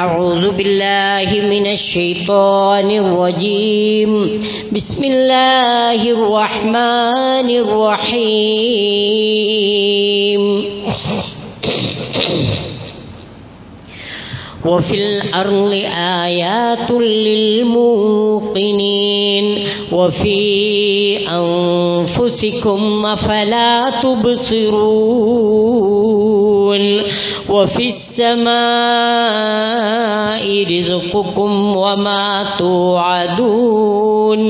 أعوذ بالله من الشيطان الرجيم. بسم الله الرحمن الرحيم. وفي الأرض آيات للموقنين وفي أنفسكم أفلا تبصرون. وفي السماء رزقكم وما توعدون.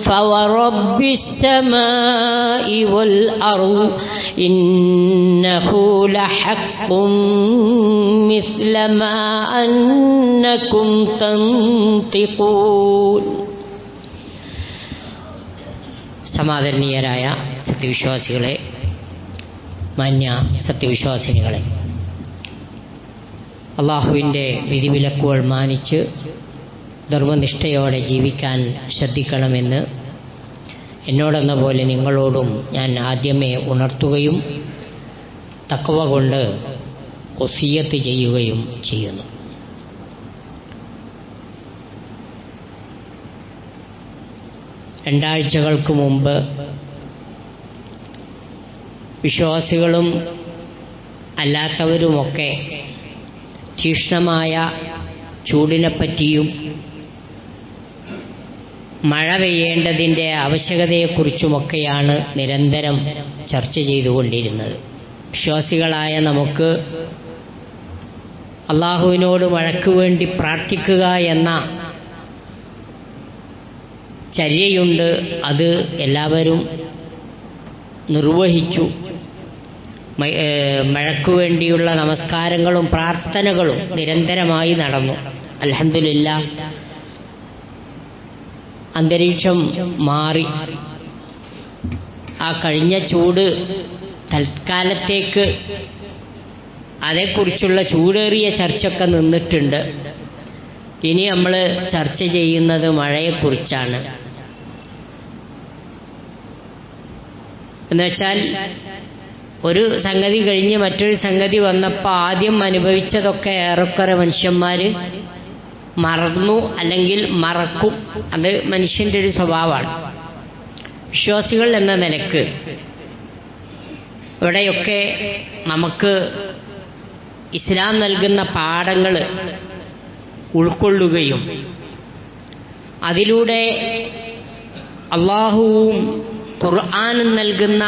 فورب السماء والأرض إنه لحق مثل ما أنكم تنطقون. സമാദരണീയരായ സത്യവിശ്വാസികളെ, മാന്യ സത്യവിശ്വാസിനികളെ, അള്ളാഹുവിൻ്റെ വിധിവിലക്കുകൾ മാനിച്ച് ധർമ്മനിഷ്ഠയോടെ ജീവിക്കാൻ ശ്രദ്ധിക്കണമെന്ന് എന്നോടെന്ന പോലെ നിങ്ങളോടും ഞാൻ ആദ്യമേ ഉണർത്തുകയും തഖ്വ കൊണ്ട് വസിയ്യത്ത് ചെയ്യുകയും ചെയ്യുന്നു. രണ്ടാഴ്ചകൾക്ക് മുമ്പ് വിശ്വാസികളും അല്ലാത്തവരുമൊക്കെ തീക്ഷ്ണമായ ചൂടിനെപ്പറ്റിയും മഴ പെയ്യേണ്ടതിൻ്റെ ആവശ്യകതയെക്കുറിച്ചുമൊക്കെയാണ് നിരന്തരം ചർച്ച ചെയ്തുകൊണ്ടിരുന്നത്. വിശ്വാസികളായ നമുക്ക് അള്ളാഹുവിനോട് മഴയ്ക്ക് വേണ്ടി പ്രാർത്ഥിക്കുക എന്ന ചര്യയുണ്ട്. അത് എല്ലാവരും നിർവഹിച്ചു. മഴയ്ക്ക് വേണ്ടിയുള്ള നമസ്കാരങ്ങളും പ്രാർത്ഥനകളും നിരന്തരമായി നടന്നു. അൽഹംദുലില്ലാഹ്, അന്തരീക്ഷം മാറി. ആ കഴിഞ്ഞ ചൂട് തൽക്കാലത്തേക്ക് അതേക്കുറിച്ചുള്ള ചൂടേറിയ ചർച്ചയൊക്കെ നിന്നിട്ടുണ്ട്. ഇനി നമ്മൾ ചർച്ച ചെയ്യുന്നത് മഴയെക്കുറിച്ചാണ്. എന്നുവെച്ചാൽ ഒരു സംഗതി കഴിഞ്ഞ് മറ്റൊരു സംഗതി വന്നപ്പോൾ ആദ്യം അനുഭവിച്ചതൊക്കെ ഏറെക്കുറെ മനുഷ്യന്മാർ മറന്നു, അല്ലെങ്കിൽ മറക്കും. അത് മനുഷ്യൻ്റെ ഒരു സ്വഭാവമാണ്. വിശ്വാസികൾ എന്ന നിലക്ക് ഇവിടെയൊക്കെ നമുക്ക് ഇസ്ലാം നൽകുന്ന പാഠങ്ങൾ ഉൾക്കൊള്ളുകയും അതിലൂടെ അള്ളാഹുവും ഖുർആനും നൽകുന്ന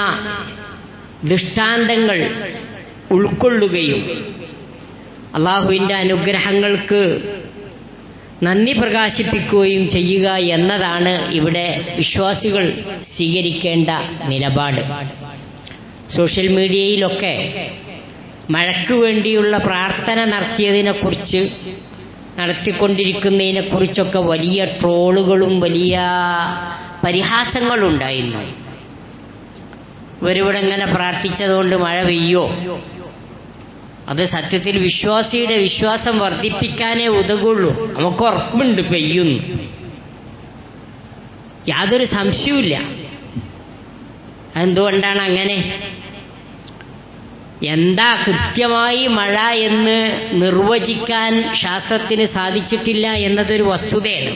ദൃഷ്ടാന്തങ്ങൾ ഉൾക്കൊള്ളുകയും അള്ളാഹുവിൻ്റെ അനുഗ്രഹങ്ങൾക്ക് നന്ദി പ്രകാശിപ്പിക്കുകയും ചെയ്യുക എന്നതാണ് ഇവിടെ വിശ്വാസികൾ സ്വീകരിക്കേണ്ട നിലപാട്. സോഷ്യൽ മീഡിയയിലൊക്കെ മഴയ്ക്ക് വേണ്ടിയുള്ള പ്രാർത്ഥന നടത്തിക്കൊണ്ടിരിക്കുന്നതിനെക്കുറിച്ചൊക്കെ വലിയ ട്രോളുകളും വലിയ പരിഹാസങ്ങളുണ്ടായിരുന്നു. ഇവരിവിടെ ഇങ്ങനെ പ്രാർത്ഥിച്ചതുകൊണ്ട് മഴ പെയ്യോ? അത് സത്യത്തിൽ വിശ്വാസിയുടെ വിശ്വാസം വർദ്ധിപ്പിക്കാനേ ഉതകുള്ളൂ. നമുക്ക് ഉറപ്പുണ്ട് പെയ്യുന്നു, യാതൊരു സംശയവുമില്ല. അതെന്തുകൊണ്ടാണ് അങ്ങനെ? എന്താ കൃത്യമായി മഴ എന്ന് നിർവചിക്കാൻ ശാസ്ത്രത്തിന് സാധിച്ചിട്ടില്ല എന്നതൊരു വസ്തുതയാണ്.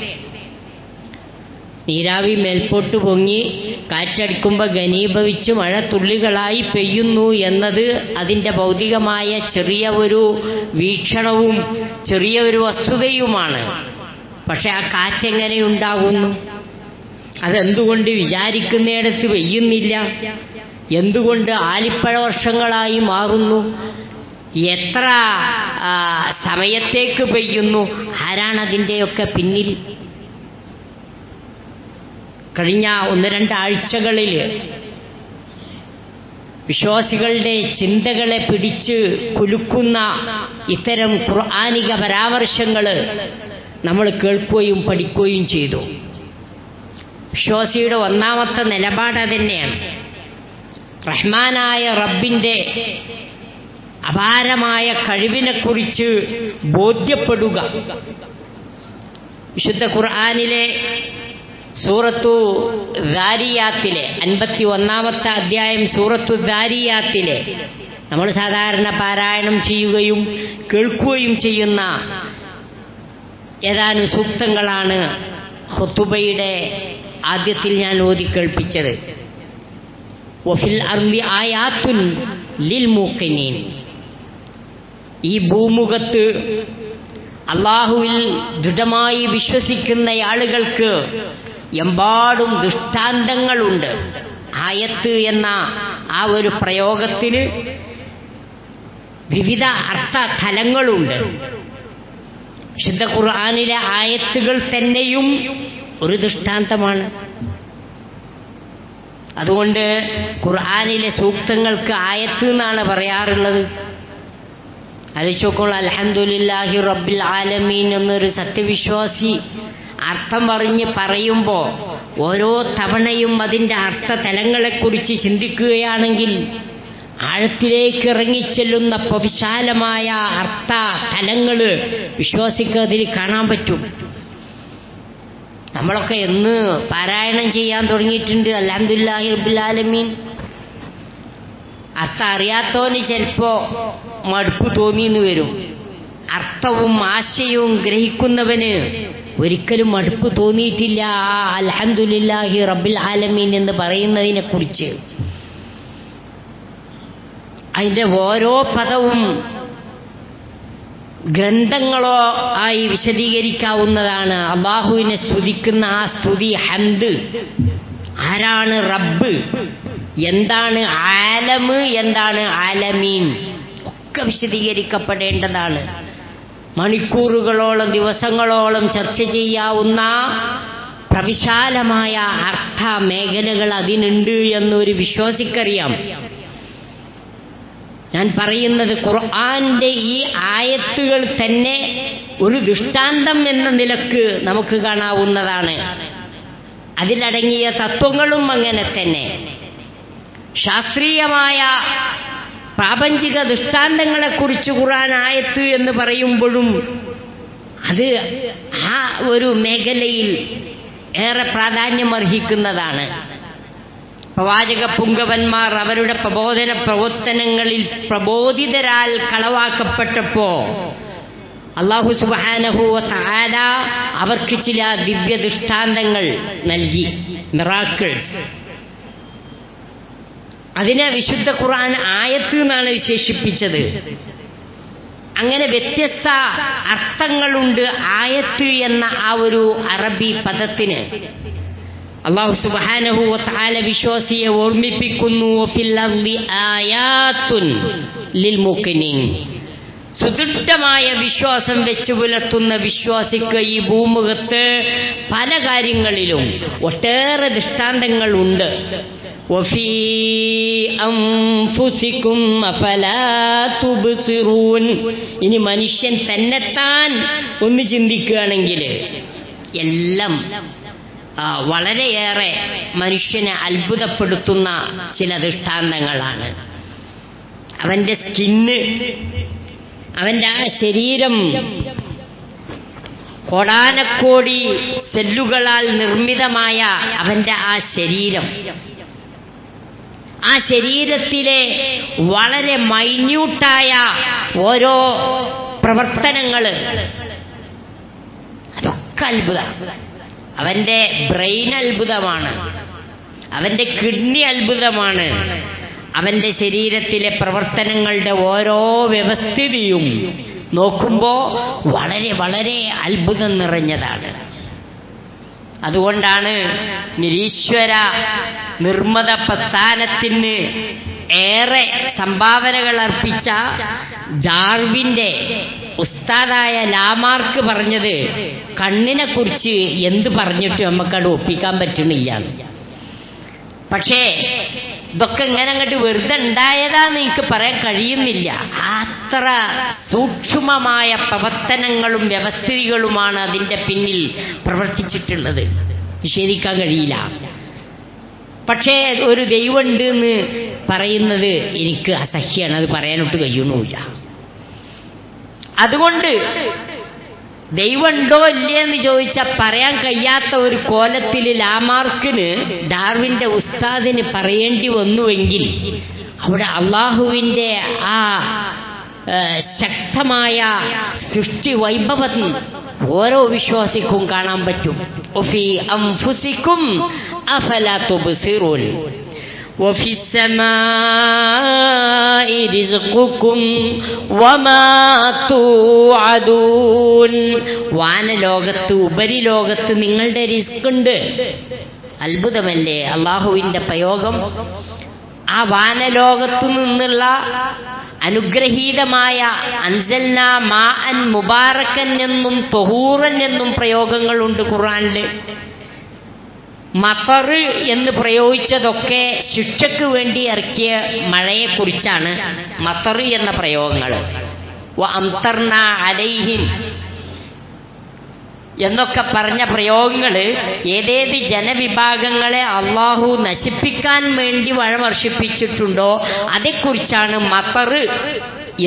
നീരാവി മേൽപോട്ട് പൊങ്ങി കാറ്റടിക്കുമ്പോൾ ഘനീഭവിച്ച് മഴ തുള്ളികളായി പെയ്യുന്നു എന്നത് അതിൻ്റെ ഭൗതികമായ ചെറിയ ഒരു വീക്ഷണവും ചെറിയ ഒരു വസ്തുതയുമാണ്. പക്ഷെ ആ കാറ്റെങ്ങനെയുണ്ടാകുന്നു? അതെന്തുകൊണ്ട് വിചാരിക്കുന്നിടത്ത് പെയ്യുന്നില്ല? എന്തുകൊണ്ട് ആലിപ്പഴ വർഷങ്ങളായി മാറുന്നു? എത്ര സമയത്തേക്ക് പെയ്യുന്നു? ആരാണതിൻ്റെയൊക്കെ പിന്നിൽ? കഴിഞ്ഞ 1-2 ആഴ്ചകളിൽ വിശ്വാസികളുടെ ചിന്തകളെ പിടിച്ച് കുലുക്കുന്ന ഇത്തരം ഖുർആനിക പരാമർശങ്ങൾ നമ്മൾ കേൾക്കുകയും പഠിക്കുകയും ചെയ്തു. വിശ്വാസിയുടെ ഒന്നാമത്തെ നിലപാട് തന്നെയാണ്. റഹ്മാനായ റബ്ബിൻ്റെ അപാരമായ കഴിവിനെക്കുറിച്ച് ബോധ്യപ്പെടുക. വിശുദ്ധ ഖുർആനിലെ സൂറത്തു ദാരിയാത്തിലെ 51-ാമത്തെ അധ്യായം സൂറത്തു ദാരിയാത്തിലെ നമ്മൾ സാധാരണ പാരായണം ചെയ്യുകയും കേൾക്കുകയും ചെയ്യുന്ന ഏതാനും സൂക്തങ്ങളാണ് ഖുതുബയുടെ ആദ്യത്തിൽ ഞാൻ ഓതി കേൾപ്പിച്ചത്. വഫിൽ അർളി ആയാത്തുൻ ലിൽ മൂഖിനീൻ. ഈ ഭൂമുഖത്ത് അള്ളാഹുവിൽ ദൃഢമായി വിശ്വസിക്കുന്ന ആളുകൾക്ക് എമ്പാടും ദൃഷ്ടാന്തങ്ങളുണ്ട്. ആയത്ത് എന്ന ആ ഒരു പ്രയോഗത്തിന് വിവിധ അർത്ഥതലങ്ങളുണ്ട്. വിശുദ്ധ ഖുർആനിലെ ആയത്തുകൾ തന്നെയും ഒരു ദൃഷ്ടാന്തമാണ്. അതുകൊണ്ട് ഖുർആനിലെ സൂക്തങ്ങൾക്ക് ആയത്ത് എന്നാണ് പറയാറുള്ളത്. ആലോചിച്ചോക്കോളൂ, അൽഹംദുലില്ലാഹി റബ്ബിൽ ആലമീൻ എന്നൊരു സത്യവിശ്വാസി അർത്ഥം പറഞ്ഞ് പറയുമ്പോൾ ഓരോ തവണയും അതിൻ്റെ അർത്ഥതലങ്ങളെക്കുറിച്ച് ചിന്തിക്കുകയാണെങ്കിൽ ആഴത്തിലേക്ക് ഇറങ്ങിച്ചെല്ലുന്ന വിശാലമായ അർത്ഥ തലങ്ങൾ വിശ്വാസിക്ക് അതിൽ കാണാൻ പറ്റും. നമ്മളൊക്കെ എന്ന് പാരായണം ചെയ്യാൻ തുടങ്ങിയിട്ടുണ്ട് അൽഹംദുലില്ലാഹി റബ്ബിൽ ആലമീൻ. അർത്ഥം അറിയാത്തവന് ചിലപ്പോൾ മടുപ്പ് തോന്നിയെന്ന് വരും. അർത്ഥവും ആശയവും ഗ്രഹിക്കുന്നവന് ഒരിക്കലും മടുപ്പ് തോന്നിയിട്ടില്ല ആ അൽഹംദുലില്ലാഹി റബ്ബിൽ ആലമീൻ എന്ന് പറയുന്നതിനെ കുറിച്ച്. അതിൻ്റെ ഓരോ പദവും ഗ്രന്ഥങ്ങളോ ആയി വിശദീകരിക്കാവുന്നതാണ്. അല്ലാഹുവിനെ സ്തുതിക്കുന്ന ആ സ്തുതി ഹംദ്. ആരാണ് റബ്ബ്, എന്താണ് ആലമ്, എന്താണ് ആലമീൻ ഒക്കെ വിശദീകരിക്കപ്പെടേണ്ടതാണ്. മണിക്കൂറുകളോളം ദിവസങ്ങളോളം ചർച്ച ചെയ്യാവുന്ന പ്രവിശാലമായ അർത്ഥ മേഖലകൾ അതിനുണ്ട് എന്നൊരു വിശ്വാസിക്കറിയാം. ഞാൻ പറയുന്നത് ഖുർആന്റെ ഈ ആയത്തുകൾ തന്നെ ഒരു ദൃഷ്ടാന്തം എന്ന നിലക്ക് നമുക്ക് കാണാവുന്നതാണ്. അതിലടങ്ങിയ തത്വങ്ങളും അങ്ങനെ തന്നെ. ശാസ്ത്രീയമായ പ്രാപഞ്ചിക ദൃഷ്ടാന്തങ്ങളെക്കുറിച്ച് ഖുർആൻ ആയത്ത് എന്ന് പറയുമ്പോഴും അത് ആ ഒരു മേഖലയിൽ ഏറെ പ്രാധാന്യം അർഹിക്കുന്നതാണ്. പ്രവാചക പുങ്കവന്മാർ അവരുടെ പ്രബോധന പ്രവർത്തനങ്ങളിൽ പ്രബോധിതരാൽ കളവാക്കപ്പെട്ടപ്പോ അല്ലാഹു സുബ്ഹാനഹു വ തആല അവർക്ക് ചില ദിവ്യ ദൃഷ്ടാന്തങ്ങൾ നൽകി, മിറാക്കിൾസ്. അതിനെ വിശുദ്ധ ഖുർആൻ ആയത്ത് എന്നാണ് വിശേഷിപ്പിച്ചത്. അങ്ങനെ വ്യത്യസ്ത അർത്ഥങ്ങളുണ്ട് ആയത്ത് എന്ന ആ ഒരു അറബി പദത്തിന്. അല്ലാഹു സുബ്ഹാനഹു വ തആല വിശ്വാസിയെ ഓർമ്മിപ്പിക്കുന്നു, ഫിൽ അർളി ആയാത്തുൻ ലിൽ മുഖിനീൻ. സുദൃഢമായ വിശ്വാസം വെച്ചു പുലർത്തുന്ന വിശ്വാസിക്ക് ഈ ഭൂമുഖത്ത് പല കാര്യങ്ങളിലും ഒട്ടേറെ ദൃഷ്ടാന്തങ്ങളുണ്ട്. വഫീ അൻഫുസികും അഫലാ തുബ്സിറൂൻ. ഇനി മനുഷ്യൻ തന്നെത്താൻ ഒന്ന് ചിന്തിക്കുകയാണെങ്കിൽ എല്ലാം വളരെയേറെ മനുഷ്യനെ അത്ഭുതപ്പെടുത്തുന്ന ചില ദൃഷ്ടാന്തങ്ങളാണ്. അവന്റെ സ്കിന്ന്, അവന്റെ ആ ശരീരം കോടാനക്കോടി സെല്ലുകളാൽ നിർമ്മിതമായ അവന്റെ ആ ശരീരം, ആ ശരീരത്തിലെ വളരെ മൈന്യൂട്ടായ ഓരോ പ്രവർത്തനങ്ങള്, അതൊക്കെ അത്ഭുതം. അവന്റെ ബ്രെയിൻ അത്ഭുതമാണ്, അവന്റെ കിഡ്നി അത്ഭുതമാണ്. അവന്റെ ശരീരത്തിലെ പ്രവർത്തനങ്ങളുടെ ഓരോ വ്യവസ്ഥിതിയും നോക്കുമ്പോൾ വളരെ വളരെ അത്ഭുതം നിറഞ്ഞതാണ്. അതുകൊണ്ടാണ് നിരീശ്വര നിർമ്മത പ്രസ്ഥാനത്തിന് ഏറെ സംഭാവനകൾ അർപ്പിച്ച ഡാർവിന്റെ ഉസ്താദായ ലാമാർക്ക് പറഞ്ഞത്, കണ്ണിനെ കുറിച്ച് എന്ത് പറഞ്ഞിട്ട് നമുക്കത് ഒപ്പിക്കാൻ പറ്റണില്ല. പക്ഷേ ഇതൊക്കെ ഇങ്ങനെ അങ്ങോട്ട് വെറുതെ ഉണ്ടായതാന്ന് എനിക്ക് പറയാൻ കഴിയുന്നില്ല. അത്ര സൂക്ഷ്മമായ പ്രവർത്തനങ്ങളും വ്യവസ്ഥിതികളുമാണ് അതിൻ്റെ പിന്നിൽ പ്രവർത്തിച്ചിട്ടുള്ളത്. നിഷേധിക്കാൻ കഴിയില്ല. പക്ഷേ ഒരു ദൈവമുണ്ട് എന്ന് പറയുന്നത് എനിക്ക് അസഹ്യമാണ്, അത് പറയാനൊട്ട് കഴിയണമില്ല. അതുകൊണ്ട് ദൈവമുണ്ടോ ഇല്ലയെന്ന് ചോദിച്ചാൽ പറയാൻ കഴിയാത്ത ഒരു കോലത്തിൽ ലാമാർക്കിന് ഡാർവിന്റെ ഉസ്താദിന് പറയേണ്ടി വന്നുവെങ്കിൽ അവിടെ അള്ളാഹുവിൻ്റെ ആ ശക്തമായ സൃഷ്ടി വൈഭവം ഓരോ വിശ്വാസിക്കും കാണാൻ പറ്റും. വഫീ അൻഫുസികും അഫലാ തുബ്സിറൂൻ വഫീ സ്സമാഇ റിസ്ഖുകും വമാ തുഅദൂൻ. വാനലോകത്ത് ഉപരിലോകത്ത് നിങ്ങളുടെ റിസ്ക് ഉണ്ട്. അത്ഭുതമല്ലേ അള്ളാഹുവിന്റെ പ്രയോഗം. ആ വാനലോകത്തു നിന്നുള്ള അനുഗ്രഹീതമായ അൻസൽനാ മാഅൻ മുബാറക്കൻ എന്നും തൊഹൂറൻ എന്നും പ്രയോഗങ്ങളുണ്ട് ഖുർആനിൽ. മതർ എന്ന് പ്രയോഗിച്ചതൊക്കെ ശിക്ഷയ്ക്ക് വേണ്ടി ഇറക്കിയ മഴയെക്കുറിച്ചാണ് മതർ എന്ന പ്രയോഗങ്ങൾ. വഅംതർനാ അലൈഹിം എന്നൊക്കെ പറഞ്ഞ പ്രയോഗങ്ങൾ ഏതേത് ജനവിഭാഗങ്ങളെ അള്ളാഹു നശിപ്പിക്കാൻ വേണ്ടി മഴ വർഷിപ്പിച്ചിട്ടുണ്ടോ അതേക്കുറിച്ചാണ് മതർ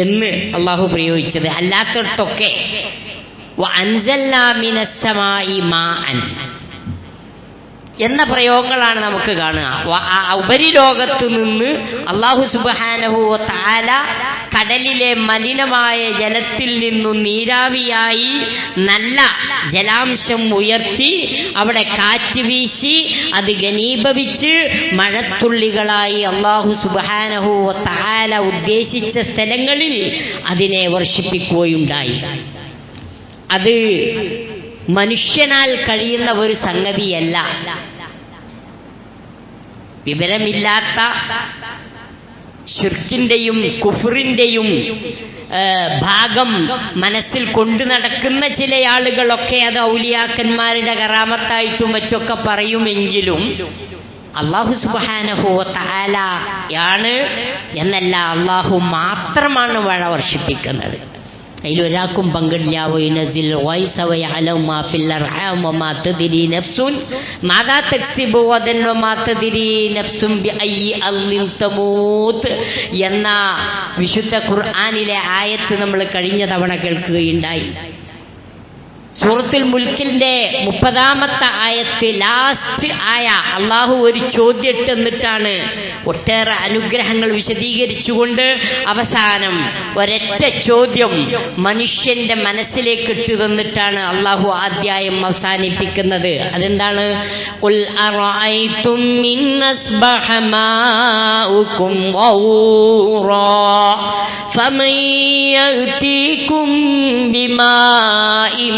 എന്ന് അള്ളാഹു പ്രയോഗിച്ചത്. അല്ലാത്തടത്തൊക്കെ വഅൻസൽനാ മിനസ്സമാഇ മാഅൻ എന്ന പ്രയോഗങ്ങളാണ് നമുക്ക് കാണുക. ഉപരിലോകത്തു നിന്ന് അല്ലാഹു സുബ്ഹാനഹു വ തആല കടലിലെ മലിനമായ ജലത്തിൽ നിന്നും നീരാവിയായി നല്ല ജലാംശം ഉയർത്തി അവിടെ കാറ്റ് വീശി അത് ഘനീഭവിച്ച് മഴത്തുള്ളികളായി അല്ലാഹു സുബ്ഹാനഹു വ തആല ഉദ്ദേശിച്ച സ്ഥലങ്ങളിൽ അതിനെ വർഷിപ്പിക്കുകയുണ്ടായി. അത് മനുഷ്യനാൽ കഴിയുന്ന ഒരു സംഗതിയല്ല. വിവരമില്ലാത്ത ശിർക്കിന്റെയും കുഫറിന്റെയും ഭാഗം മനസ്സിൽ കൊണ്ടു നടക്കുന്ന ചില ആളുകളൊക്കെ അത് ഔലിയാക്കന്മാരുടെ കറാമത്തായിട്ടും മറ്റൊക്കെ പറയുമെങ്കിലും അല്ലാഹു സുബ്ഹാനഹു വ തആല യാണ് എന്നല്ല, അല്ലാഹു മാത്രമാണ് മഴ വർഷിപ്പിക്കുന്നത്. അതിലൊരാൾക്കും പങ്കില്ല. വയുനസിൽ ഗൈസ വയഅലമു മാ ഫിൽ അർഹാം വമാ തദ്രി നഫ്സുൻ മാദാ തക്സിബു ഗദൻ വമാ തദ്രി നഫ്സുൻ ബിഅയ്യി അർളിൻ തമൂത്ത് എന്ന വിശുദ്ധ ഖുർആനിലെ ആയത്ത് നമ്മൾ കഴിഞ്ഞ തവണ കേൾക്കുകയുണ്ടായി. സൂറത്തുൽ മുൽക്കിന്റെ 30-ാമത്തെ ആയത്ത് ലാസ്റ്റ് ആയ അള്ളാഹു ഒരു ചോദ്യം ഇട്ടെന്നിട്ടാണ് ഒട്ടേറെ അനുഗ്രഹങ്ങൾ വിശദീകരിച്ചുകൊണ്ട് അവസാനം ഒരൊറ്റ ചോദ്യം മനുഷ്യന്റെ മനസ്സിലേക്ക് ഇട്ടു തന്നിട്ടാണ് അള്ളാഹു അധ്യായം അവസാനിപ്പിക്കുന്നത്. അതെന്താണ്? ഖുൽ അറഅയ്തും ഇൻ അസ്ബഹ മാഉകും ഗൗറാ ഫമൻ യഅ്തീകും ബിമാഇൻ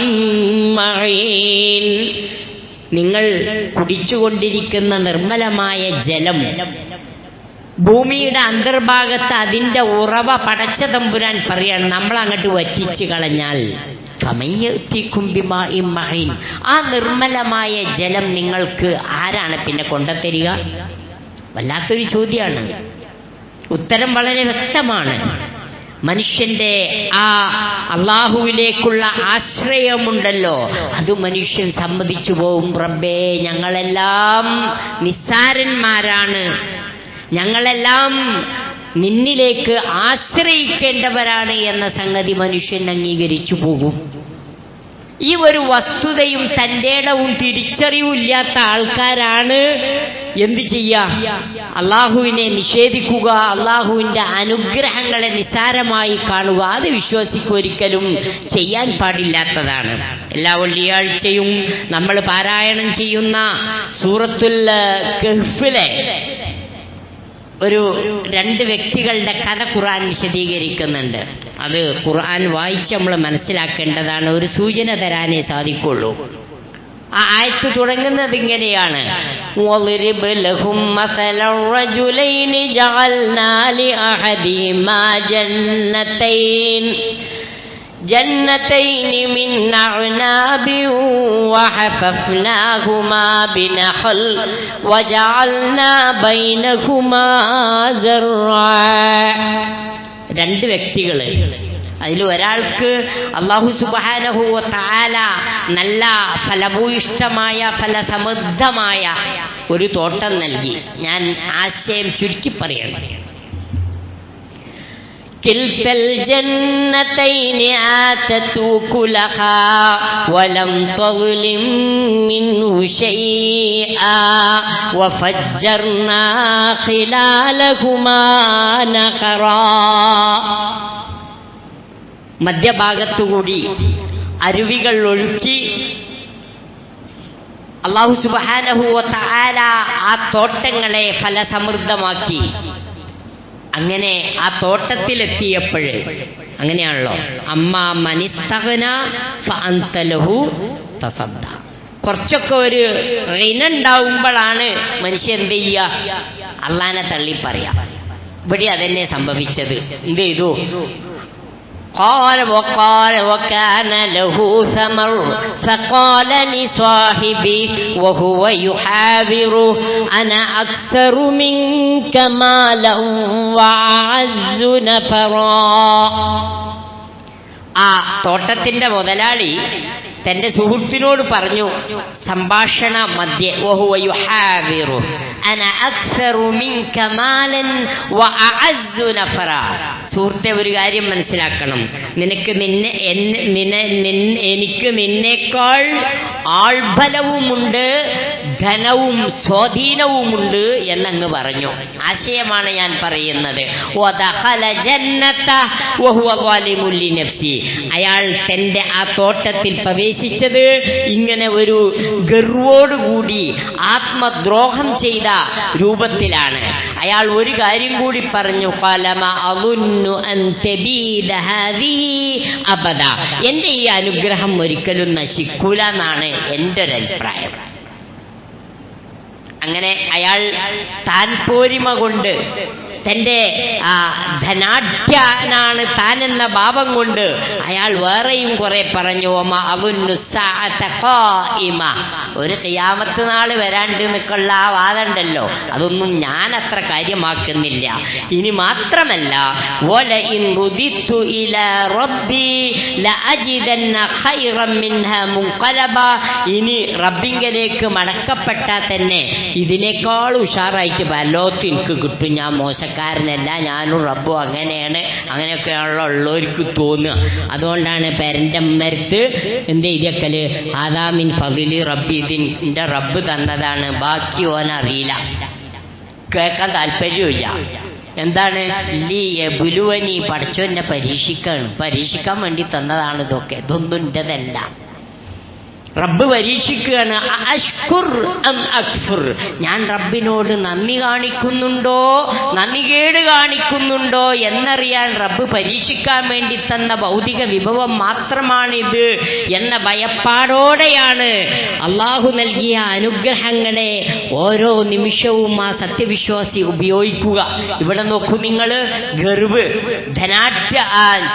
മഈൻ. നിങ്ങൾ കുടിച്ചുകൊണ്ടിരിക്കുന്ന നിർമ്മലമായ ജലം ഭൂമിയുടെ അന്തർഭാഗത്ത് അതിൻ്റെ ഉറവ പടച്ച തമ്പുരാൻ പറയാണ്, നമ്മൾ അങ്ങോട്ട് വറ്റിച്ചു കളഞ്ഞാൽ ആ നിർമ്മലമായ ജലം നിങ്ങൾക്ക് ആരാണ് പിന്നെ കൊണ്ടുത്തരിക? വല്ലാത്തൊരു ചോദ്യമാണ്. ഉത്തരം വളരെ വ്യക്തമാണ്. മനുഷ്യന്റെ ആ അള്ളാഹുവിലേക്കുള്ള ആശ്രയമുണ്ടല്ലോ, അത് മനുഷ്യൻ സമ്മതിച്ചു പോവും. റബ്ബേ, ഞങ്ങളെല്ലാം നിസ്സാരന്മാരാണ്, ഞങ്ങളെല്ലാം നിന്നിലേക്ക് ആശ്രയിക്കേണ്ടവരാണ് എന്ന സംഗതി മനുഷ്യൻ അംഗീകരിച്ചു പോകും. ഈ ഒരു വസ്തുതയും തൻ്റെ ഇടവും തിരിച്ചറിവില്ലാത്ത ആൾക്കാരാണ് എന്ത് ചെയ്യുക? അള്ളാഹുവിനെ നിഷേധിക്കുക, അള്ളാഹുവിൻ്റെ അനുഗ്രഹങ്ങളെ നിസ്സാരമായി കാണുക. അത് വിശ്വാസിക്ക് ഒരിക്കലും ചെയ്യാൻ പാടില്ലാത്തതാണ്. എല്ലാ വെള്ളിയാഴ്ചയും നമ്മൾ പാരായണം ചെയ്യുന്ന സൂറത്തുൽ കഹ്ഫിലെ ഒരു 2 വ്യക്തികളുടെ കഥ ഖുർആൻ വിശദീകരിക്കുന്നുണ്ട്. അത് ഖുർആൻ വായിച്ച് നമ്മൾ മനസ്സിലാക്കേണ്ടതാണ്. ഒരു സൂചന തരാനേ സാധിക്കുള്ളൂ. ആ ആയത്ത് തുടങ്ങുന്നത് ഇങ്ങനെയാണ്: വളിരിബ് ലഹും മസലർ റജുലൈനി ജഅൽനാ ലിഅഹദിഹിമാ ജന്നതൈൻ മിൻ അഅ്നാബിൻ വഹഫഫ്നാഹുമാ ബിനഖൽ വജഅൽനാ ബൈനഹുമാ സർറാ. 2 വ്യക്തികൾ, അതിൽ ഒരാൾക്ക് അല്ലാഹു സുബ്ഹാനഹു വ തആല നല്ല ഫലഭൂയിഷ്ഠമായ ഫലസമൃദ്ധമായ ഒരു തോട്ടം നൽകി. ഞാൻ ആശയം ചുരുക്കി പറയണം. കിൽതൽ ജന്നതൈനി ആതത് കുലഹാ വലം തഗ്ലിം മിൻഹു ശൈആ വഫജ്ജർനാ ഖിലാലഹുമാ നഖറാ. മധ്യഭാഗത്തുകൂടി അരുവികൾ ഒഴുക്കി അല്ലാഹു സുബ്ഹാനഹു വ തആല ആ തോട്ടങ്ങളെ ഫലസമൃദ്ധമാക്കി. അങ്ങനെ ആ തോട്ടത്തിലെത്തിയപ്പോഴേ അങ്ങനെയാണല്ലോ, അമ്മാ മനിസ്തഗ്ന ഫഅൻത ലഹു തസദ്ദ. കുറച്ചൊക്കെ ഒരു റിനുണ്ടാവുമ്പോഴാണ് മനുഷ്യൻ എന്ത് ചെയ്യുക? അള്ളാനെ തള്ളി പറയാം. ഇവിടെ അതന്നെ സംഭവിച്ചത്. എന്ത് ചെയ്തു? قال وكان له ثمر فقال لصاحبه وهو يحاوره أنا أكثر منك مالا وأعز نفرا. ആ തോട്ടത്തിന്റെ മുതലാളി തന്റെ സുഹൃത്തിനോട് പറഞ്ഞു, സംഭാഷണ മധ്യേ, വഹുവ യുഹാവിറു അന അക്സറു മിൻക മാലൻ വഅഅസ്സു നഫറ. സുഹൃത്തെ, ഒരു കാര്യം മനസ്സിലാക്കണം, എനിക്ക് നിന്നേക്കാൾ ആൾബലവുമുണ്ട്, ധനവും സ്വാധീനവുമുണ്ട് എന്നങ്ങ് പറഞ്ഞു. ആശയമാണ് ഞാൻ പറയുന്നത്. വദഖല ജന്നത വഹുവ ളാലിമുൻ ലിനഫ്സി. അയാൾ തന്റെ ആ തോട്ടത്തിൽ പ്രവേശിച്ചത് ഇങ്ങനെ ഒരു ഗർവോടുകൂടി ആത്മദ്രോഹം ചെയ്ത രൂപത്തിലാണ്. അയാൾ ഒരു കാര്യം കൂടി പറഞ്ഞു, ഖലമ അളുന്നു അൻ തബീദ ഹാദിഹി അബദ. എന്റെ ഈ അനുഗ്രഹം ഒരിക്കലും നശിക്കൂല എന്നാണ് എൻ്റെ ഒരു അഭിപ്രായം. അങ്ങനെ അയാൾ താൻ പോരിമ കൊണ്ട്, തന്റെ ധനാഢ്യനാണ് താൻ എന്ന ഭാവം കൊണ്ട് അയാൾ വേറെയും കുറെ പറഞ്ഞു. ഒരു ഖിയാമത്ത് നാള് വരാണ്ട് നിൽക്കുള്ള ആ വാദമുണ്ടല്ലോ, അതൊന്നും ഞാൻ അത്ര കാര്യമാക്കുന്നില്ല. ഇനി മാത്രമല്ല, ഇനി റബ്ബിങ്കലേക്ക് മടക്കപ്പെട്ടാൽ തന്നെ ഇതിനേക്കാൾ ഉഷാറായിട്ട് വല്ലോത്തും എനിക്ക് കിട്ടും. ഞാൻ മോശക്കാരനല്ല, ഞാനും റബ്ബും അങ്ങനെയാണ്, അങ്ങനെയൊക്കെയാണല്ലോ ഉള്ളവർക്ക് തോന്നുക. അതുകൊണ്ടാണ് പേരൻ്റെ അമ്മരത്ത് എന്ത് എഴുതിയക്കല്, ആദാമിൻ ഫളിലി റബ്ബി, ഇതിൻ്റെ റബ്ബ് തന്നതാണ്, ബാക്കി ഓനറിയില്ല, കേൾക്കാൻ താല്പര്യമില്ല. എന്താണ്? ബുലുവനി, പഠിച്ചോന്നെ പരീക്ഷിക്കാൻ വേണ്ടി തന്നതാണ് ഇതൊക്കെ, ഇതൊന്നും എൻ്റെതല്ല. റബ്ബ് പരീക്ഷിക്കുകയാണ്. അഷ്കുർ അം അക്ഫുർ, ഞാൻ റബ്ബിനോട് നന്ദി കാണിക്കുന്നുണ്ടോ നന്ദികേട് കാണിക്കുന്നുണ്ടോ എന്നറിയാൻ റബ്ബ് പരീക്ഷിക്കാൻ വേണ്ടി തന്ന ഭൗതിക വിഭവം മാത്രമാണിത് എന്ന ഭയപ്പാടോടെയാണ് അള്ളാഹു നൽകിയ അനുഗ്രഹങ്ങളെ ഓരോ നിമിഷവും ആ സത്യവിശ്വാസി ഉപയോഗിക്കുക. ഇവിടെ നോക്കൂ നിങ്ങൾ, ഗർവ്,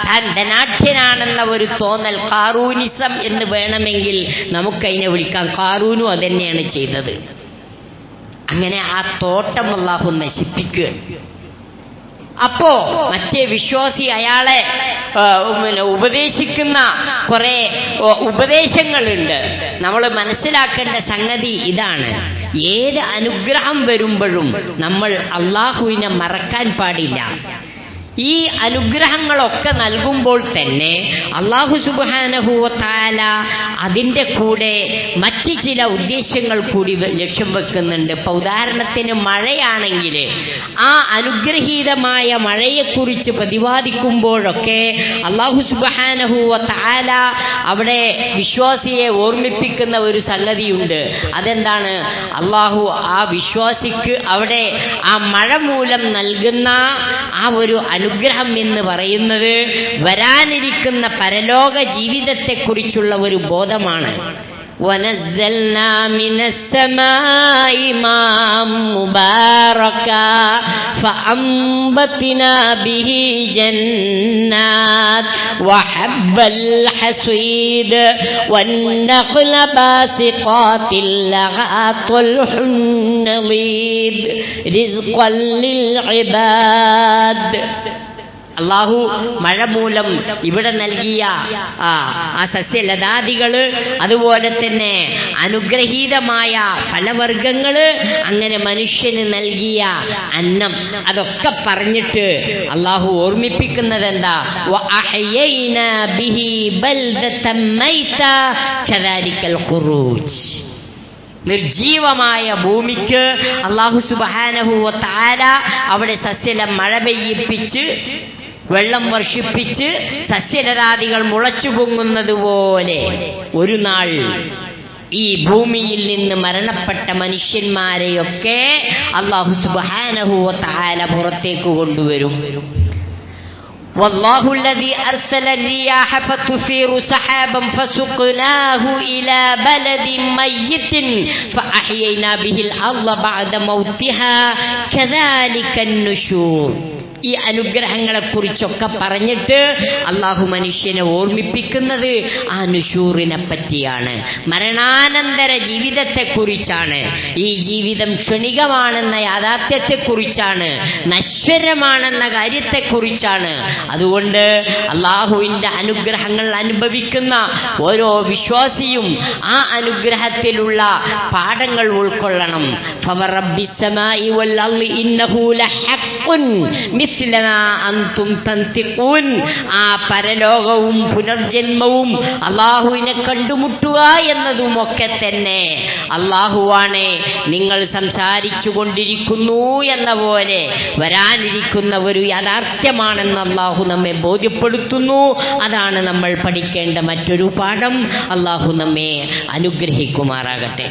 താൻ ധനാഢ്യനാണെന്ന ഒരു തോന്നൽ, കാറൂനിസം എന്ന് വേണമെങ്കിൽ നമുക്കതിനെ വിളിക്കാം. കാറൂനും അതന്നെയാണ് ചെയ്തത്. അങ്ങനെ ആ തോട്ടം അല്ലാഹു നശിപ്പിക്കുകയാണ്. അപ്പോ മറ്റേ വിശ്വാസി അയാളെ ഉപദേശിക്കുന്ന കുറെ ഉപദേശങ്ങളുണ്ട്. നമ്മൾ മനസ്സിലാക്കേണ്ട സംഗതി ഇതാണ്, ഏത് അനുഗ്രഹം വരുമ്പോഴും നമ്മൾ അള്ളാഹുവിനെ മറക്കാൻ പാടില്ല. ഈ അനുഗ്രഹങ്ങളൊക്കെ നൽകുമ്പോൾ തന്നെ അല്ലാഹു സുബ്ഹാനഹു വ തആല അതിൻ്റെ കൂടെ മറ്റ് ചില ഉദ്ദേശങ്ങൾ കൂടി ലക്ഷ്യം വെക്കുന്നുണ്ട്. ഇപ്പോൾ ഉദാഹരണത്തിന് മഴയാണെങ്കിൽ ആ അനുഗ്രഹീതമായ മഴയെക്കുറിച്ച് പ്രതിപാദിക്കുമ്പോഴൊക്കെ അല്ലാഹു സുബ്ഹാനഹു വ തആല അവിടെ വിശ്വാസിയെ ഓർമ്മിപ്പിക്കുന്ന ഒരു സംഗതിയുണ്ട്. അതെന്താണ്? അല്ലാഹു ആ വിശ്വാസിക്ക് അവിടെ ആ മഴ മൂലം നൽകുന്ന ആ ഒരു അനുഗ്രഹം എന്ന് പറയുന്നത് വരാനിരിക്കുന്ന പരലോക ജീവിതത്തെക്കുറിച്ചുള്ള ഒരു ബോധമാണ്. وَنَزَّلْنَا مِنَ السَّمَاءِ مَاءً مُبَارَكًا فَأَنبَتْنَا بِهِ جَنَّاتٍ وَحَبَّ الْحَصِيدِ وَالنَّخْلَ بَاسِقَاتٍ لَهَا طَلْعٌ نَضِيدٌ رِزْقًا لِلْعِبَادِ. അള്ളാഹു മഴ മൂലം ഇവിടെ നൽകിയ ആ സസ്യലതാദികള്, അതുപോലെ തന്നെ അനുഗ്രഹീതമായ ഫലവർഗങ്ങള്, അങ്ങനെ മനുഷ്യന് നൽകിയ അന്നം, അതൊക്കെ പറഞ്ഞിട്ട് അള്ളാഹു ഓർമ്മിപ്പിക്കുന്നത് എന്താ? വഅഹ്യൈനാ ബിഹി ബൽദതൻ മൈത കദാലിക്കൽ ഖുറൂജ്. നിർജീവമായ ഭൂമിക്ക് അല്ലാഹു സുബ്ഹാനഹു വ തആല അവിടെ സസ്യലം മഴ പെയ്യിപ്പിച്ച് വെള്ളം വർഷിപ്പിച്ച് സസ്യലതാദികൾ മുളച്ചു പൊങ്ങുന്നത് പോലെ ഒരു നാൾ ഈ ഭൂമിയിൽ നിന്ന് മരണപ്പെട്ട മനുഷ്യന്മാരെയൊക്കെ അല്ലാഹു സുബ്ഹാനഹു വ തആല പുറത്തേക്ക് കൊണ്ടുവരും. والله الذي أرسل الرياح فتثير سحابا فسقناه إلى بلد ميت فأحيينا به الأرض بعد موتها كذلك النشور. ഈ അനുഗ്രഹങ്ങളെക്കുറിച്ചൊക്കെ പറഞ്ഞിട്ട് അള്ളാഹു മനുഷ്യനെ ഓർമ്മിപ്പിക്കുന്നത് ആ നുശൂറിനെ പറ്റിയാണ്, മരണാനന്തര ജീവിതത്തെക്കുറിച്ചാണ്. ഈ ജീവിതം ക്ഷണികമാണെന്ന യാഥാർത്ഥ്യത്തെക്കുറിച്ചാണ്, നശ്വരമാണെന്ന കാര്യത്തെക്കുറിച്ചാണ്. അതുകൊണ്ട് അള്ളാഹുവിൻ്റെ അനുഗ്രഹങ്ങൾ അനുഭവിക്കുന്ന ഓരോ വിശ്വാസിയും ആ അനുഗ്രഹത്തിലുള്ള പാഠങ്ങൾ ഉൾക്കൊള്ളണം. ഫവറബ്ബിസ് സമാഇ വൽ അർളി ഇന്നഹു ലഹഖ്ഖുൻ അന്തും തന്തിഖൂൻ. ആ പരലോകവും പുനർജന്മവും അള്ളാഹുവിനെ കണ്ടുമുട്ടുക എന്നതുമൊക്കെ തന്നെ അള്ളാഹുവാണ്, നിങ്ങൾ സംസാരിച്ചു കൊണ്ടിരിക്കുന്നു എന്ന പോലെ വരാനിരിക്കുന്ന ഒരു യാഥാർത്ഥ്യമാണെന്ന് അള്ളാഹു നമ്മെ ബോധ്യപ്പെടുത്തുന്നു. അതാണ് നമ്മൾ പഠിക്കേണ്ട മറ്റൊരു പാഠം. അള്ളാഹു നമ്മെ അനുഗ്രഹിക്കുമാറാകട്ടെ.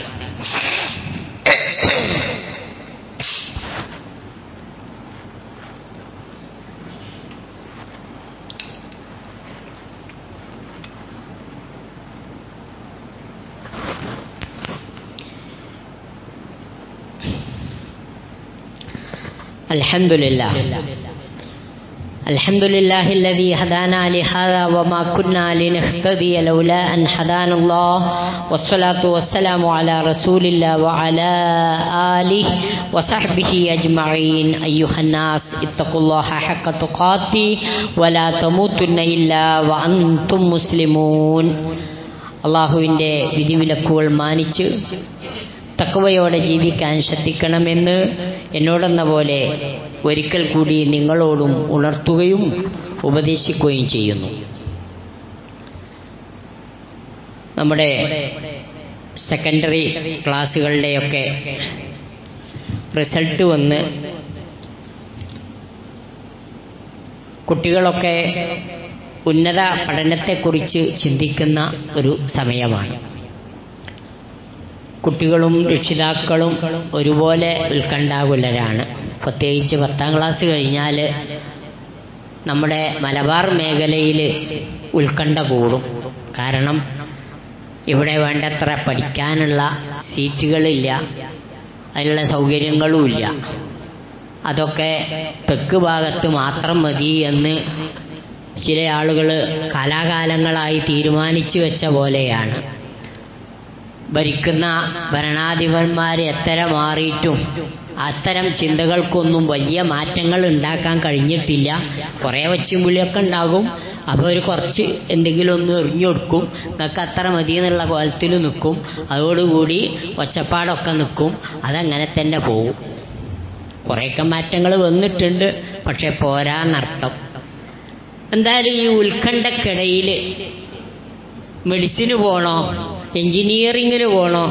الحمد لله الذي هدانا لهذا وما كنا لنهتدي لولا أن هدانا الله والصلاة والسلام على رسول الله وعلى آله وصحبه أجمعين. أيها الناس اتقوا الله حق تقاته ولا تموتن إلا وأنتم مسلمون. അള്ളാഹുവിൻ്റെ വിധിവിലക്കുകൾ മാനിച്ച് തഖ്വയോടെ ജീവിക്കാൻ ശ്രദ്ധിക്കണമെന്ന് എന്നോടെന്ന പോലെ ഒരിക്കൽ കൂടി നിങ്ങളോടും ഉണർത്തുകയും ഉപദേശിക്കുകയും ചെയ്യുന്നു. നമ്മുടെ സെക്കൻഡറി ക്ലാസ്സുകളുടെയൊക്കെ റിസൾട്ട് വന്ന് കുട്ടികളൊക്കെ ഉന്നത പഠനത്തെക്കുറിച്ച് ചിന്തിക്കുന്ന ഒരു സമയമാണ്. കുട്ടികളും രക്ഷിതാക്കളും ഒരുപോലെ ഉത്കണ്ഠാകുലരാണ്. പ്രത്യേകിച്ച് 10ാം ക്ലാസ് കഴിഞ്ഞാൽ നമ്മുടെ മലബാർ മേഖലയിൽ ഉത്കണ്ഠ കൂടും. കാരണം ഇവിടെ വേണ്ടത്ര പഠിക്കാനുള്ള സീറ്റുകളില്ല, അതിനുള്ള സൗകര്യങ്ങളുമില്ല. അതൊക്കെ തെക്ക് ഭാഗത്ത് മാത്രം മതി എന്ന് ചില ആളുകൾ കാലാകാലങ്ങളായി തീരുമാനിച്ചു വെച്ച പോലെയാണ്. ഭരിക്കുന്ന ഭരണാധിപന്മാർ എത്ര മാറിയിട്ടും അത്തരം ചിന്തകൾക്കൊന്നും വലിയ മാറ്റങ്ങൾ ഉണ്ടാക്കാൻ കഴിഞ്ഞിട്ടില്ല. കുറേ വച്ചും പുളിയൊക്കെ ഉണ്ടാകും. അപ്പോൾ ഒരു കുറച്ച് എന്തെങ്കിലും ഒന്ന് എറിഞ്ഞു കൊടുക്കും, നിങ്ങൾക്ക് അത്ര മതി എന്നുള്ള കോലത്തിൽ നിൽക്കും. അതോടുകൂടി ഒച്ചപ്പാടൊക്കെ നിൽക്കും. അതങ്ങനെ തന്നെ പോകും. കുറേയൊക്കെ മാറ്റങ്ങൾ വന്നിട്ടുണ്ട്, പക്ഷെ പോരാന്നർത്ഥം. എന്തായാലും ഈ ഉത്കണ്ഠക്കിടയിൽ മെഡിസിന് പോകണോ, എൻജിനീയറിങ്ങിന് പോകണോ,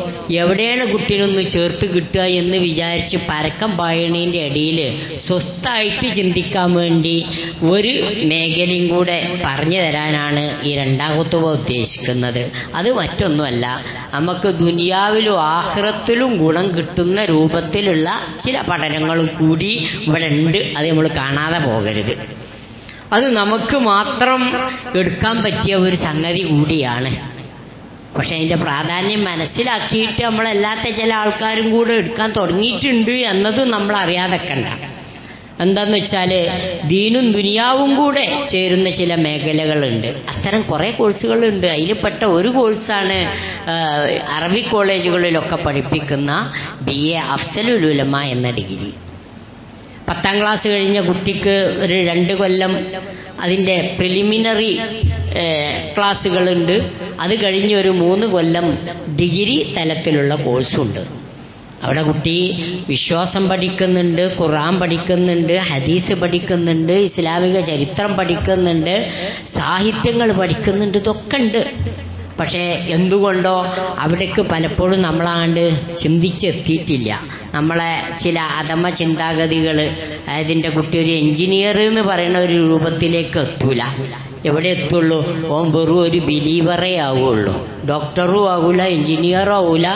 എവിടെയാണ് കുട്ടീനൊന്ന് ചേർത്ത് കിട്ടുക എന്ന് വിചാരിച്ച് പരക്കം പായണീൻ്റെ ഇടയിൽ സ്വസ്ഥമായിട്ട് ചിന്തിക്കാൻ വേണ്ടി ഒരു മേഖലയും കൂടെ പറഞ്ഞു തരാനാണ് ഈ 2ാം ഖുതുബ ഉദ്ദേശിക്കുന്നത്. അത് മറ്റൊന്നുമല്ല, നമുക്ക് ദുനിയാവിലും ആഖിറത്തിലും ഗുണം കിട്ടുന്ന രൂപത്തിലുള്ള ചില പഠനങ്ങളും കൂടി ഇവിടെ ഉണ്ട്. അത് നമ്മൾ കാണാതെ പോകരുത്. അത് നമുക്ക് മാത്രം എടുക്കാൻ പറ്റിയ ഒരു സംഗതി കൂടിയാണ്. പക്ഷെ അതിൻ്റെ പ്രാധാന്യം മനസ്സിലാക്കിയിട്ട് നമ്മളല്ലാത്ത ചില ആൾക്കാരും കൂടെ എടുക്കാൻ തുടങ്ങിയിട്ടുണ്ട് എന്നതും നമ്മൾ അറിയാതെ കണ്ട. എന്താന്ന് വെച്ചാൽ ദീനും ദുനിയാവും കൂടെ ചേരുന്ന ചില മേഖലകളുണ്ട്. അത്തരം കുറേ കോഴ്സുകളുണ്ട്. അതിൽപ്പെട്ട ഒരു കോഴ്സാണ് അറബി കോളേജുകളിലൊക്കെ പഠിപ്പിക്കുന്ന BA അഫ്സലുൽ ഉലമ എന്ന ഡിഗ്രി. 10ാം ക്ലാസ് കഴിഞ്ഞ കുട്ടിക്ക് ഒരു 2 കൊല്ലം അതിൻ്റെ പ്രിലിമിനറി ക്ലാസ്സുകളുണ്ട്. അത് കഴിഞ്ഞ് ഒരു 3 കൊല്ലം ഡിഗ്രി തലത്തിലുള്ള കോഴ്സുണ്ട്. അവിടെ കുട്ടി വിശ്വാസം പഠിക്കുന്നുണ്ട്, ഖുർആൻ പഠിക്കുന്നുണ്ട്, ഹദീസ് പഠിക്കുന്നുണ്ട്, ഇസ്ലാമിക ചരിത്രം പഠിക്കുന്നുണ്ട്, സാഹിത്യങ്ങൾ പഠിക്കുന്നുണ്ട്. ഇതൊക്കെ ഉണ്ട്. പക്ഷേ എന്തുകൊണ്ടോ അവിടേക്ക് പലപ്പോഴും നമ്മളാണ്ട് ചിന്തിച്ചെത്തിയിട്ടില്ല. നമ്മളെ ചില അധമ ചിന്താഗതികൾ, അതിൻ്റെ കുട്ടി ഒരു എൻജിനീയർ എന്ന് പറയുന്ന ഒരു രൂപത്തിലേക്ക് എത്തൂല. എവിടെ എത്തുള്ളൂ? ഓൻ വെറും ഒരു ബിലീവറേ ആവുള്ളൂ. ഡോക്ടറും ആവൂല, എൻജിനീയറും ആവൂല,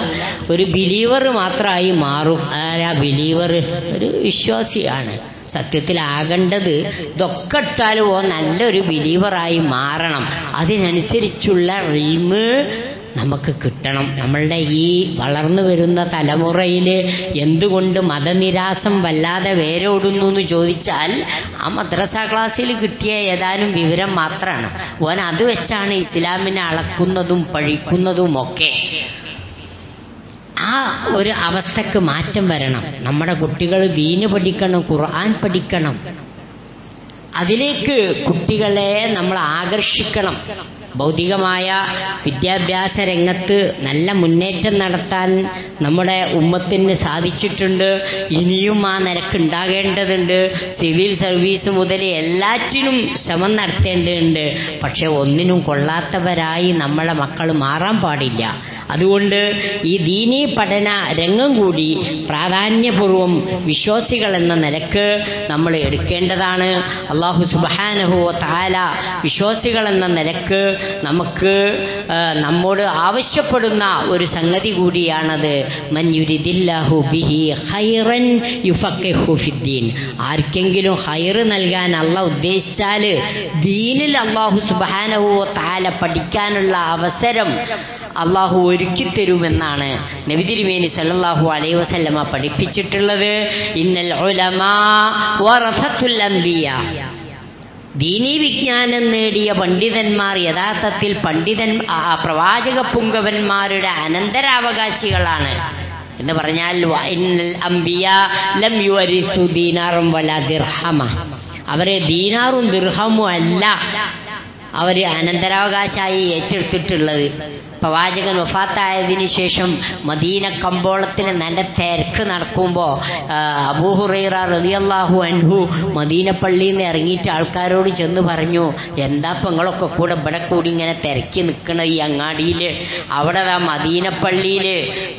ഒരു ബിലീവർ മാത്രമായി മാറും. ആ ബിലീവർ ഒരു വിശ്വാസിയാണ്. സത്യത്തിലാകേണ്ടത് ഇതൊക്കെ എടുത്താലും ഓ നല്ലൊരു ബിലീവറായി മാറണം. അതിനനുസരിച്ചുള്ള ഇൽമ് നമുക്ക് കിട്ടണം. നമ്മളുടെ ഈ വളർന്നു വരുന്ന തലമുറയിൽ എന്തുകൊണ്ട് മതനിരാസം വല്ലാതെ വേരോടുന്നു എന്ന് ചോദിച്ചാൽ ആ മദ്രസ ക്ലാസ്സിൽ കിട്ടിയ ഏതാനും വിവരം മാത്രമാണ്. ഓൻ അത് വെച്ചാണ് ഇസ്ലാമിനെ അളക്കുന്നതും പഴിക്കുന്നതും ഒക്കെ. ആ ഒരു അവസ്ഥക്ക് മാറ്റം വരണം. നമ്മുടെ കുട്ടികൾ ദീന് പഠിക്കണം, ഖുർആൻ പഠിക്കണം. അതിലേക്ക് കുട്ടികളെ നമ്മൾ ആകർഷിക്കണം. ഭൗതികമായ വിദ്യാഭ്യാസ രംഗത്ത് നല്ല മുന്നേറ്റം നടത്താൻ നമ്മുടെ ഉമ്മത്തിന് സാധിച്ചിട്ടുണ്ട്. ഇനിയും ആ നിലക്ക് ഉണ്ടാകേണ്ടതുണ്ട്. സിവിൽ സർവീസ് മുതൽ എല്ലാറ്റിനും ശ്രമം നടത്തേണ്ടതുണ്ട്. പക്ഷെ ഒന്നിനും കൊള്ളാത്തവരായി നമ്മളെ മക്കൾ മാറാൻ പാടില്ല. അതുകൊണ്ട് ഈ ദീനീ പഠന രംഗം കൂടി പ്രാധാന്യപൂർവം വിശ്വാസികൾ എന്ന നിലക്ക് നമ്മൾ എടുക്കേണ്ടതാണ്. അല്ലാഹു സുബ്ഹാനഹു വ തആല വിശ്വാസികൾ എന്ന നിലക്ക് നമുക്ക് നമ്മോട് ആവശ്യപ്പെടുന്ന ഒരു സംഗതി കൂടിയാണത്. മൻ യുരിദില്ലാഹു ബിഹി ഖൈറൻ യുഫഖിഹു ഫിദ്ദീൻ. ആർക്കെങ്കിലും ഖൈർ നൽകാൻ അല്ലാഹു ഉദ്ദേശിച്ചാൽ ദീനിൽ അല്ലാഹു സുബ്ഹാനഹു വ തആല പഠിക്കാനുള്ള അവസരം അള്ളാഹു ഒരുക്കി തരുമെന്നാണ് നബി തിരുമേനി സല്ലല്ലാഹു അലൈഹി വസല്ലമ പഠിപ്പിച്ചിട്ടുള്ളത്. ഇന്നൽ ഉലമാ വറസത്തുൽ അംബിയാ. ദീനീ വിജ്ഞാനം നേടിയ പണ്ഡിതന്മാർ യഥാർത്ഥത്തിൽ പ്രവാചക പുങ്കവന്മാരുടെ അനന്തരാവകാശികളാണ് എന്ന് പറഞ്ഞാൽ ഇന്നൽ അംബിയാ ലം യുവരിസു ദീനാറും വലാ ദിർഹമ. അവരെ ദീനാറും ദിർഹമും അല്ല അവർ അനന്തരാവകാശമായി ഏറ്റെടുത്തിട്ടുള്ളത്. പ്രവാചകൻ വഫാത്തായതിനു ശേഷം മദീന കമ്പോളത്തിന് നല്ല തിരക്ക് നടക്കുമ്പോൾ അബൂ ഹുറൈറ റളിയല്ലാഹു അൻഹു മദീന പള്ളിയിൽ നിന്ന് ഇറങ്ങിയിട്ട് ആൾക്കാരോട് ചെന്ന് പറഞ്ഞു, എന്താ പെങ്ങളൊക്കെ കൂടെ ഇവിടെ കൂടി ഇങ്ങനെ തിരക്കി നിൽക്കണ ഈ അങ്ങാടിയിൽ? അവിടെ മദീന പള്ളിയിൽ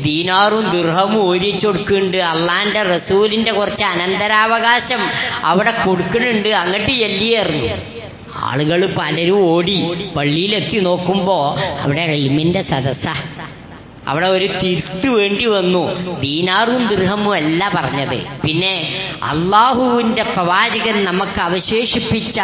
ദീനാറും ദിർഹമും ഓരിച്ചു കൊടുക്കുന്നുണ്ട്. അള്ളാന്റെ റസൂലിന്റെ കുറച്ച് അനന്തരാവകാശം അവിടെ കൊടുക്കുന്നുണ്ട്, അങ്ങോട്ട് എല്ലിയേറുന്നു. ആളുകൾ പലരും ഓടി പള്ളിയിലെത്തി നോക്കുമ്പോൾ അവിടെ ഇൽമിന്റെ സദസ്സ. അവിടെ ഒരു തിരുത്ത് വേണ്ടി വന്നു. ദീനാറും ദിർഹമും അല്ല പറഞ്ഞത്. പിന്നെ അള്ളാഹുവിൻ്റെ പ്രവാചകൻ നമുക്ക് അവശേഷിപ്പിച്ച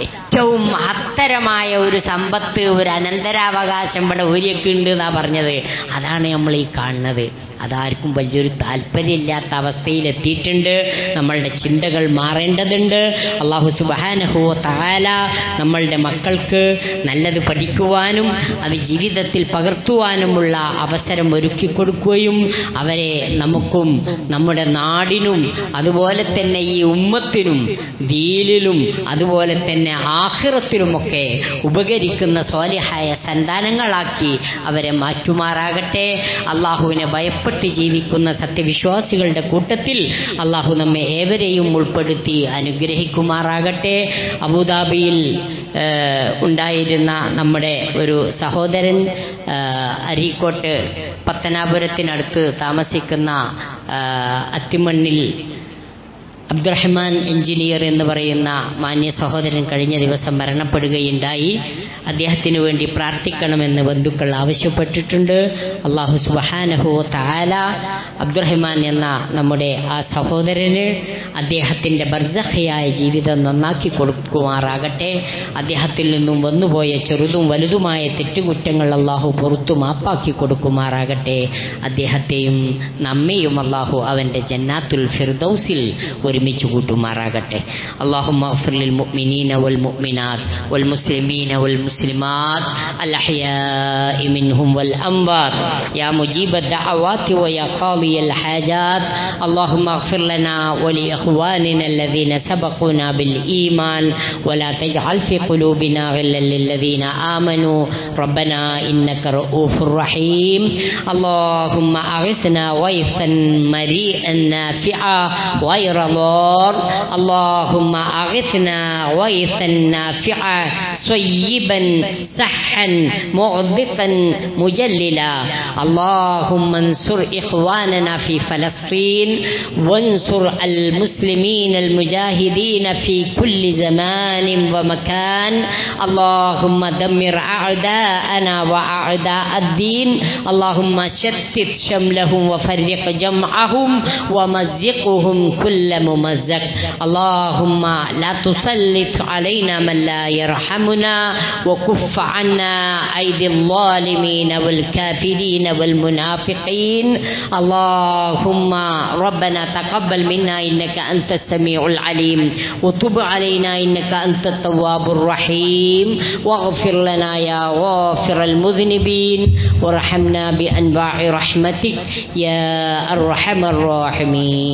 ഏറ്റവും മഹത്തരമായ ഒരു സമ്പത്ത്, ഒരു അനന്തരാവകാശം ഇവിടെ ഒരുക്കി ഉണ്ട് എന്നാ പറഞ്ഞത്. അതാണ് നമ്മൾ ഈ കാണുന്നത്. അതാർക്കും വലിയൊരു താല്പര്യമില്ലാത്ത അവസ്ഥയിലെത്തിയിട്ടുണ്ട്. നമ്മളുടെ ചിന്തകൾ മാറേണ്ടതുണ്ട്. അല്ലാഹു സുബ്ഹാനഹു വ തആല നമ്മളുടെ മക്കൾക്ക് നല്ലത് പഠിക്കുവാനും അത് ജീവിതത്തിൽ പകർത്തുവാനുമുള്ള അവസരം ഒരുക്കി കൊടുക്കുകയും അവരെ നമുക്കും നമ്മുടെ നാടിനും അതുപോലെ തന്നെ ഈ ഉമ്മത്തിനും ദീനിലും അതുപോലെ തന്നെ ആഖിറത്തിലുമൊക്കെ ഉപകരിക്കുന്ന സ്വാലിഹായ സന്താനങ്ങളാക്കി അവരെ മാറ്റുമാറാകട്ടെ. അള്ളാഹുവിനെ ഭയപ്പെട്ട് ജീവിക്കുന്ന സത്യവിശ്വാസികളുടെ കൂട്ടത്തിൽ അള്ളാഹു നമ്മെ ഏവരെയും ഉൾപ്പെടുത്തി അനുഗ്രഹിക്കുമാറാകട്ടെ. അബുദാബിയിൽ ഉണ്ടായിരുന്ന നമ്മുടെ ഒരു സഹോദരൻ, അരീക്കോട്ട് പത്തനാപുരത്തിനടുത്ത് താമസിക്കുന്ന അത്തിമണ്ണിൽ അബ്ദുറഹ്മാൻ എഞ്ചിനീയർ എന്ന് പറയുന്ന മാന്യ സഹോദരൻ കഴിഞ്ഞ ദിവസം മരണപ്പെടുകയുണ്ടായി. അദ്ദേഹത്തിന് വേണ്ടി പ്രാർത്ഥിക്കണമെന്ന് ബന്ധുക്കൾ ആവശ്യപ്പെട്ടിട്ടുണ്ട്. അല്ലാഹു സുബ്ഹാനഹു വ തആല അബ്ദുറഹ്മാൻ എന്ന നമ്മുടെ ആ സഹോദരന് അദ്ദേഹത്തിൻ്റെ ബർസഖിയായ ജീവിതം നന്നാക്കി കൊടുക്കുമാറാകട്ടെ. അദ്ദേഹത്തിൽ നിന്നും വന്നുപോയ ചെറുതും വലുതുമായ തെറ്റുകുറ്റങ്ങൾ അല്ലാഹു പുറത്തു മാപ്പാക്കി കൊടുക്കുമാറാകട്ടെ. നമ്മെയും അല്ലാഹു അവൻ്റെ ജന്നാത്തുൽ ഫിർദൗസിൽ ഒരുമിച്ച് കൂട്ടുമാറാകട്ടെ. അല്ലാഹുമ്മ ഗ്ഫിർ ലിൽ മുഅ്മിനീന വൽ മുഅ്മിനാത്ത് വൽ മുസ്ലിമീന വൽ മുസ്ലിമാത്ത് അൽ അഹ്യാഇ മിൻഹും വൽ അംവാത്ത് യാ മുജീബ ദഅവാതി വ യാ ഖാദിയൽ ഹാജാത്ത്. അല്ലാഹുമ്മ ഗ്ഫിർ ലനാ വ ലി ഇഖ്വാനിന അല്ലദീന സബഖൂനാ ബിൽ ഈമാൻ വ ലാ തജ്അൽ ഫീ ഖുലൂബിനാ ഗില്ലൻ ലില്ലദീന ആമനൂ റബ്ബനാ ഇന്നക റഊഫുർ റഹീം. അല്ലാഹുമ്മ അഗ്സ്നാ വൈഫൻ മരീഅൻ നാഫിഅ غير ضار. اللهم أغثنا غيثا نافعا صيبا سحا مغدقا مجللا. اللهم انصر إخواننا في فلسطين وانصر المسلمين المجاهدين في كل زمان ومكان. اللهم دمر أعداءنا وأعداء الدين. اللهم شتت شملهم وفرق جمعهم ومزقهم كل ممزق. اللهم لا تسلط علينا من لا يرحمنا وكف عنا أيدي الظالمين والكافرين والمنافقين. اللهم ربنا تقبل منا إنك أنت السميع العليم وتب علينا إنك أنت التواب الرحيم واغفر لنا يا غافر المذنبين وارحمنا بأنواع رحمتك يا أرحم الراحمين.